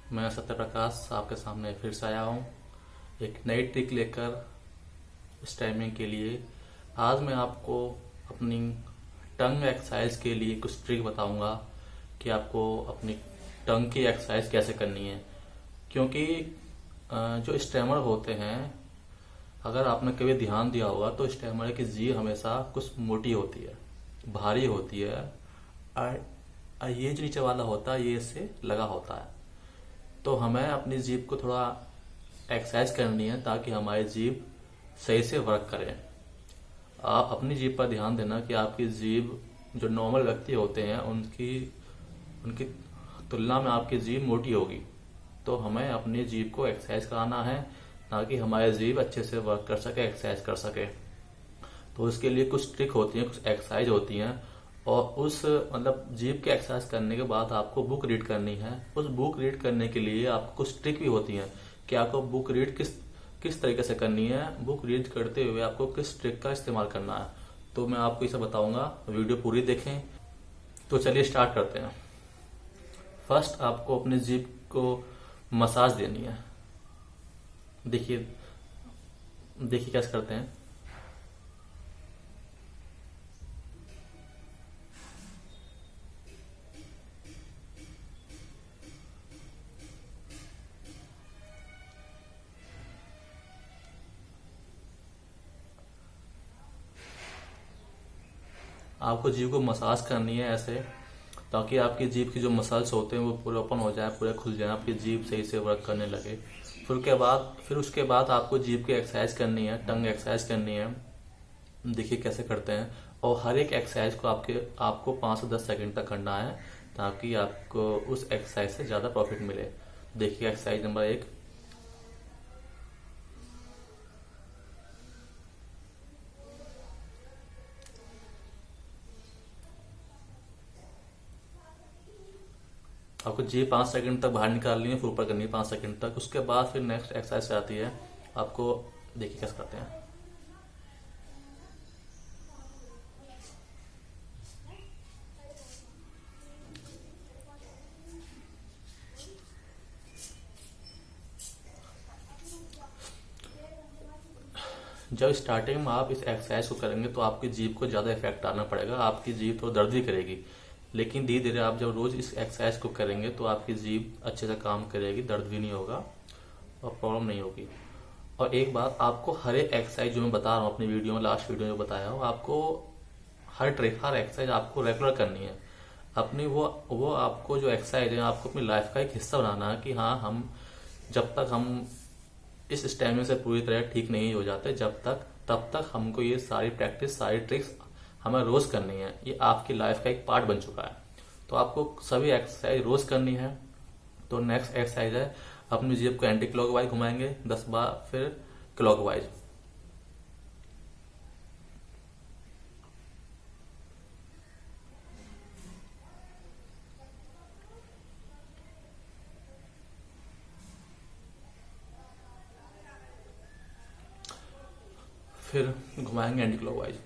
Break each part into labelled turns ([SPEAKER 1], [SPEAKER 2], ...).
[SPEAKER 1] मैं सत्य प्रकाश आपके सामने फिर से आया हूँ एक नई ट्रिक लेकर इस टाइमिंग के लिए। आज मैं आपको अपनी टंग एक्सरसाइज के लिए कुछ ट्रिक बताऊंगा कि आपको अपनी टंग की एक्सरसाइज कैसे करनी है। क्योंकि जो स्टैमर होते हैं, अगर आपने कभी ध्यान दिया होगा तो स्टैमर की जीभ हमेशा कुछ मोटी होती है, भारी होती है, और ये जो नीचे वाला होता है ये इससे लगा होता है। तो हमें अपनी जीभ को थोड़ा एक्सरसाइज करनी है ताकि हमारी जीभ सही से वर्क करे। आप अपनी जीभ पर ध्यान देना कि आपकी जीभ, जो नॉर्मल व्यक्ति होते हैं उनकी उनकी तुलना में आपकी जीभ मोटी होगी। तो हमें अपनी जीभ को एक्सरसाइज कराना है ताकि हमारी जीभ अच्छे से वर्क कर सके, एक्सरसाइज कर सके। तो इसके लिए कुछ ट्रिक होती हैं, कुछ एक्सरसाइज होती हैं, और उस जीभ के एक्सरसाइज करने के बाद आपको बुक रीड करनी है। उस बुक रीड करने के लिए आपको कुछ ट्रिक भी होती हैं कि आपको बुक रीड किस तरीके से करनी है, बुक रीड करते हुए आपको किस ट्रिक का इस्तेमाल करना है। तो मैं आपको इसे बताऊंगा, वीडियो पूरी देखें। तो चलिए स्टार्ट करते हैं। फर्स्ट आपको अपनी जीभ को मसाज देनी है। देखिए देखिए कैसे करते हैं। आपको जीभ को मसाज करनी है ऐसे, ताकि आपकी जीभ की जो मसल्स होते हैं वो पूरे ओपन हो जाए, पूरे खुल जाए, आपकी जीभ सही से वर्क करने लगे। फिर उसके बाद आपको जीभ की एक्सरसाइज करनी है, टंग एक्सरसाइज करनी है। देखिए कैसे करते हैं। और हर एक एक्सरसाइज को आपको 5 से 10 सेकंड तक करना है ताकि आपको उस एक्सरसाइज से ज्यादा प्रॉफिट मिले। देखिए एक्सरसाइज नंबर 1। आपको जीभ 5 सेकंड तक बाहर निकालनी है, फिर ऊपर करनी है 5 सेकंड तक। उसके बाद फिर नेक्स्ट एक्सरसाइज आती है। आपको देखिए कैसे करते हैं। जब स्टार्टिंग में आप इस एक्सरसाइज को करेंगे तो आपकी जीभ को ज्यादा इफेक्ट आना पड़ेगा, आपकी जीभ तो दर्द भी करेगी। लेकिन धीरे धीरे आप जब रोज इस एक्सरसाइज को करेंगे तो आपकी जीभ अच्छे से काम करेगी, दर्द भी नहीं होगा और प्रॉब्लम नहीं होगी। और एक बात, आपको हर एक एक्सरसाइज जो मैं बता रहा हूँ अपनी वीडियो में, लास्ट वीडियो में बताया हूँ, आपको हर एक्सरसाइज आपको रेगुलर करनी है। अपनी वो आपको जो एक्सरसाइज है आपको अपनी लाइफ का एक हिस्सा बनाना है कि हाँ, हम जब तक हम इस स्टेमिना से पूरी तरह ठीक नहीं हो जाते, तब तक हमको ये सारी प्रैक्टिस, सारी ट्रिक्स हमें रोज करनी है। ये आपकी लाइफ का एक पार्ट बन चुका है। तो आपको सभी एक्सरसाइज रोज करनी है। तो नेक्स्ट एक्सरसाइज है, अपनी जीभ को एंटी क्लॉकवाइज घुमाएंगे 10 बार, फिर क्लॉकवाइज। फिर घुमाएंगे एंटी क्लॉकवाइज।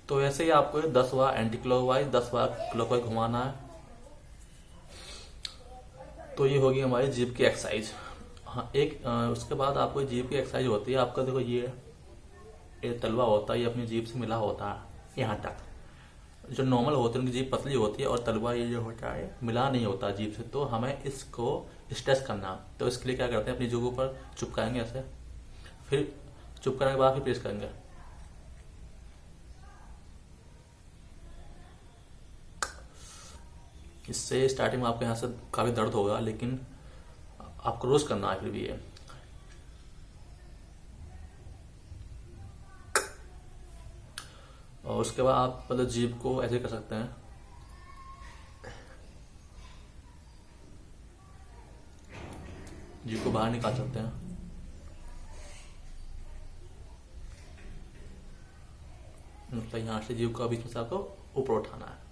[SPEAKER 1] तो ऐसे ही आपको 10 बार एंटी क्लॉकवाइज, 10 बार क्लॉकवाइज घुमाना है। तो ये होगी हमारी जीभ की एक्सरसाइज। हाँ, उसके बाद आपको जीभ की एक्सरसाइज होती है। आपका देखो ये तलवा होता है, ये अपनी जीभ से मिला होता है यहाँ तक। जो नॉर्मल होते हैं उनकी जीभ पतली होती है और तलवा ये जो होता है मिला नहीं होता जीभ से। तो हमें इसको स्ट्रेच करना। तो इसके लिए क्या करते हैं, अपनी जगह पर चुपकाएंगे ऐसे, फिर चुपकाने के बाद फिर प्रेस करेंगे। इससे स्टार्टिंग में आपके यहाँ से काफी दर्द होगा, लेकिन आपको रोज करना है फिर भी ये। और उसके बाद आप जीभ को ऐसे कर सकते हैं। जीभ को बाहर निकाल सकते हैं। यहाँ से जीभ को बीच में से आपको ऊपर उठाना है।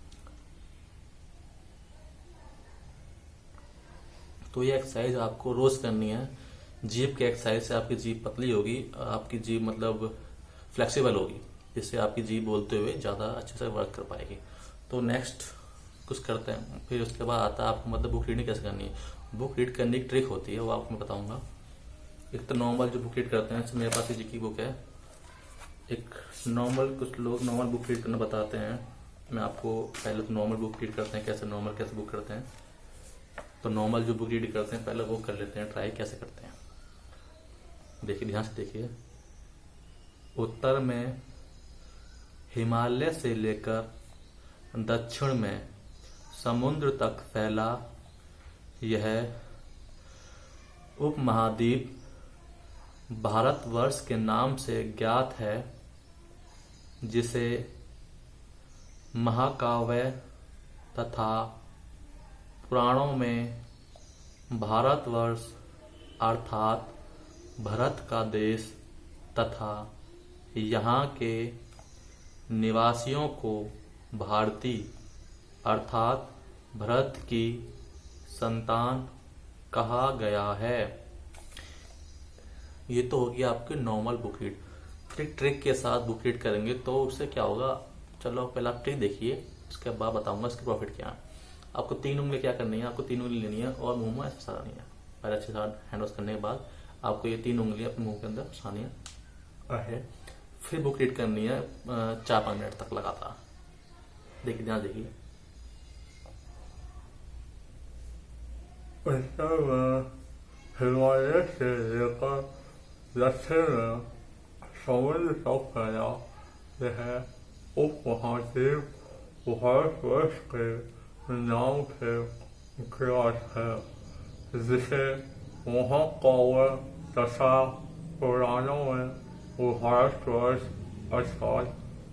[SPEAKER 1] तो ये एक्सरसाइज आपको रोज करनी है जीभ के एक्सरसाइज से आपकी जीभ पतली होगी, आपकी जीभ मतलब फ्लेक्सिबल होगी, जिससे आपकी जीभ बोलते हुए ज़्यादा अच्छे से वर्क कर पाएगी। तो नेक्स्ट कुछ करते हैं। फिर उसके बाद आता है आपको मतलब बुक रीडिंग कैसे करनी है। बुक रीड करने की ट्रिक होती है, वो आपको मैं बताऊंगा। एक तो नॉर्मल जो बुक रीड करते हैं, मेरे पास जी की बुक है। एक नॉर्मल, कुछ लोग नॉर्मल बुक रीड करना बताते हैं। मैं आपको पहले तो नॉर्मल बुक रीड करते हैं कैसे, नॉर्मल कैसे बुक करते हैं। तो नॉर्मल जो बुक रीड करते हैं पहले वो कर लेते हैं, ट्राई कैसे करते हैं। देखिए, ध्यान से देखिए। उत्तर में हिमालय से लेकर दक्षिण में समुद्र तक फैला यह उपमहाद्वीप भारतवर्ष के नाम से ज्ञात है, जिसे महाकाव्य तथा पुराणों में भारतवर्ष अर्थात भरत का देश तथा यहाँ के निवासियों को भारती अर्थात भरत की संतान कहा गया है। ये तो होगी आपकी नॉर्मल बुक रीड। फिर ट्रिक के साथ बुक रीड करेंगे तो उससे क्या होगा, चलो पहले आप ट्रिक देखिए, उसके बाद बताऊंगा इसके प्रॉफिट क्या है। आपको 3 उंगली क्या करनी है, आपको 3 उंगली लेनी है और मुंह में ऐसे सरानी है। पहले अच्छे से हैंड वॉश करने के बाद आपको ये 3 उंगली अपने मुंह के अंदर फंसानी है। फिर बुक रीड करनी है 4-5 मिनट तक लगातार। देखिए, ध्यान देखिए।
[SPEAKER 2] हिमालय से लेकर दक्षिण में समुद्र तक फैला यह उपमहाद्वीप भारतवर्ष के नाम से ज्ञात है, जिसे महाकाव्य तथा पुराणों में भारतवर्ष अर्थात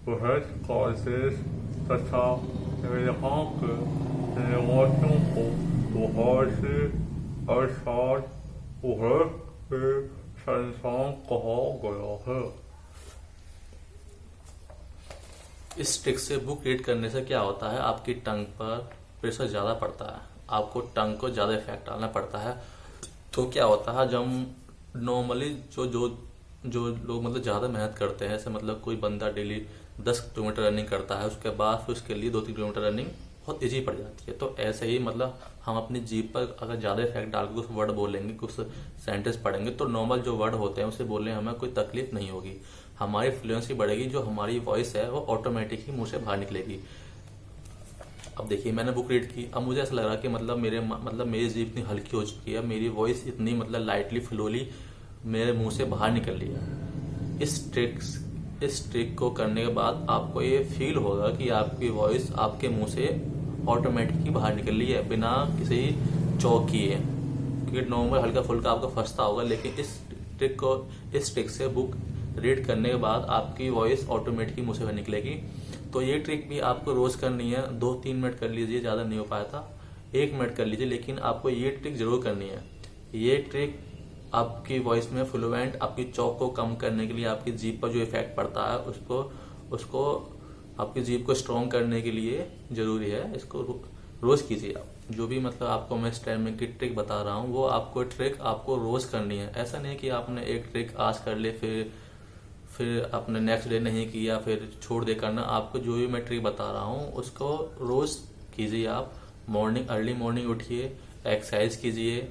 [SPEAKER 2] भरत का देश तथा यहाँ के निवासियों को भारती अर्थात भरत के संतान कहा गया है।
[SPEAKER 1] इस ट्रिक से बुक रीड करने से क्या होता है, आपकी टंग पर प्रेशर ज़्यादा पड़ता है, आपको टंग को ज़्यादा इफेक्ट डालना पड़ता है। तो क्या होता है, जब नॉर्मली जो जो जो लोग मतलब ज़्यादा मेहनत करते हैं, ऐसे मतलब कोई बंदा डेली 10 किलोमीटर रनिंग करता है, उसके बाद फिर उसके लिए 2-3 किलोमीटर रनिंग बहुत ईजी पड़ जाती है। तो ऐसे ही मतलब हम अपनी जीभ पर अगर ज़्यादा इफेक्ट डाल के कुछ वर्ड बोलेंगे, कुछ सेंटेंस पढ़ेंगे, तो नॉर्मल जो वर्ड होते हैं उसे बोलने हमें कोई तकलीफ नहीं होगी, हमारी फ्लुएंसी बढ़ेगी, जो हमारी वॉइस है वो ऑटोमेटिक ही मुंह से बाहर निकलेगी। अब देखिए, मैंने बुक रीड की, अब मुझे ऐसा लग रहा कि मतलब मेरी जीभ इतनी हल्की हो चुकी है, मेरी वॉइस इतनी मतलब लाइटली फ्लोली मेरे मुंह से बाहर निकल रही है। इस ट्रिक को करने के बाद आपको ये फील होगा कि आपकी वॉइस आपके मुंह से ऑटोमेटिक ही बाहर निकल रही है, बिना किसी चौक किए। क्योंकि नॉर्मल हल्का फुल्का आपको फंसता होगा, लेकिन इस ट्रिक से बुक रीड करने के बाद आपकी वॉइस ऑटोमेटिक मुंह से निकलेगी। तो ये ट्रिक भी आपको रोज करनी है। 2-3 मिनट कर लीजिए, ज़्यादा नहीं हो पाया था 1 मिनट कर लीजिए, लेकिन आपको ये ट्रिक जरूर करनी है। ये ट्रिक आपकी वॉइस में फ्लुएंट, आपकी चौक को कम करने के लिए, आपकी जीभ पर जो इफेक्ट पड़ता है उसको आपकी जीभ को स्ट्रॉन्ग करने के लिए जरूरी है। इसको रोज कीजिए आप। जो भी मतलब आपको मैं इस टाइम में की ट्रिक बता रहा हूँ, वो आपको ट्रिक आपको रोज करनी है। ऐसा नहीं कि आपने एक ट्रिक आज कर ले फिर आपने नेक्स्ट डे नहीं किया, फिर छोड़ दे करना। आपको जो भी मैं ट्रिक बता रहा हूँ उसको रोज कीजिए आप। अर्ली मॉर्निंग उठिए, एक्सरसाइज कीजिए,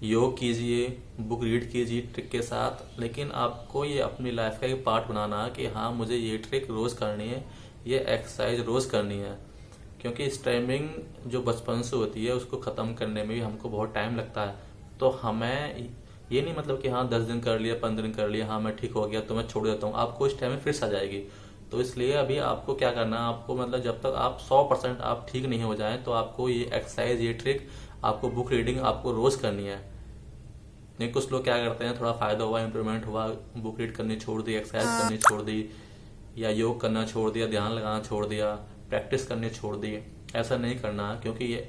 [SPEAKER 1] योग कीजिए, बुक रीड कीजिए ट्रिक के साथ। लेकिन आपको ये अपनी लाइफ का एक पार्ट बनाना है कि हाँ, मुझे ये ट्रिक रोज करनी है, ये एक्सरसाइज रोज करनी है। क्योंकि स्ट्रीमिंग जो बचपन से होती है उसको खत्म करने में भी हमको बहुत टाइम लगता है। तो हमें ये नहीं मतलब कि हाँ 10 दिन कर लिया, 15 दिन कर लिया, हाँ मैं ठीक हो गया तो मैं छोड़ देता हूँ, आपको इस टाइम में फिर से आ जाएगी। तो इसलिए अभी आपको क्या करना है, आपको मतलब जब तक आप 100% आप ठीक नहीं हो जाए, तो आपको ये एक्सरसाइज, ये ट्रिक, आपको बुक रीडिंग आपको रोज करनी है। नहीं, कुछ लोग क्या करते हैं, थोड़ा फायदा हुआ, इंप्रूवमेंट हुआ, बुक रीड करनी छोड़ दी, एक्सरसाइज करनी छोड़ दी, या योग करना छोड़ दिया, ध्यान लगाना छोड़ दिया, प्रैक्टिस करनी छोड़ दी। ऐसा नहीं करना, क्योंकि ये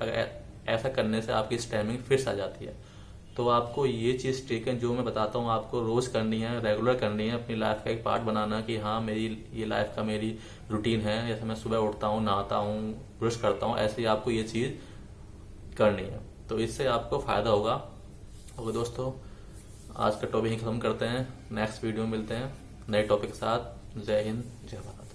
[SPEAKER 1] ऐसा करने से आपकी स्टैमिंग फिर से आ जाती है। तो आपको ये चीज ठीक है जो मैं बताता हूँ, आपको रोज करनी है, रेगुलर करनी है, अपनी लाइफ का एक पार्ट बनाना कि हाँ मेरी ये लाइफ का मेरी रूटीन है। जैसे मैं सुबह उठता हूँ, नहाता हूँ, ब्रश करता हूँ, ऐसे ही आपको ये चीज करनी है। तो इससे आपको फायदा होगा। और दोस्तों, आज का टॉपिक ही खत्म करते हैं। नेक्स्ट वीडियो में मिलते हैं नए टॉपिक के साथ। जय हिंद, जय भारत।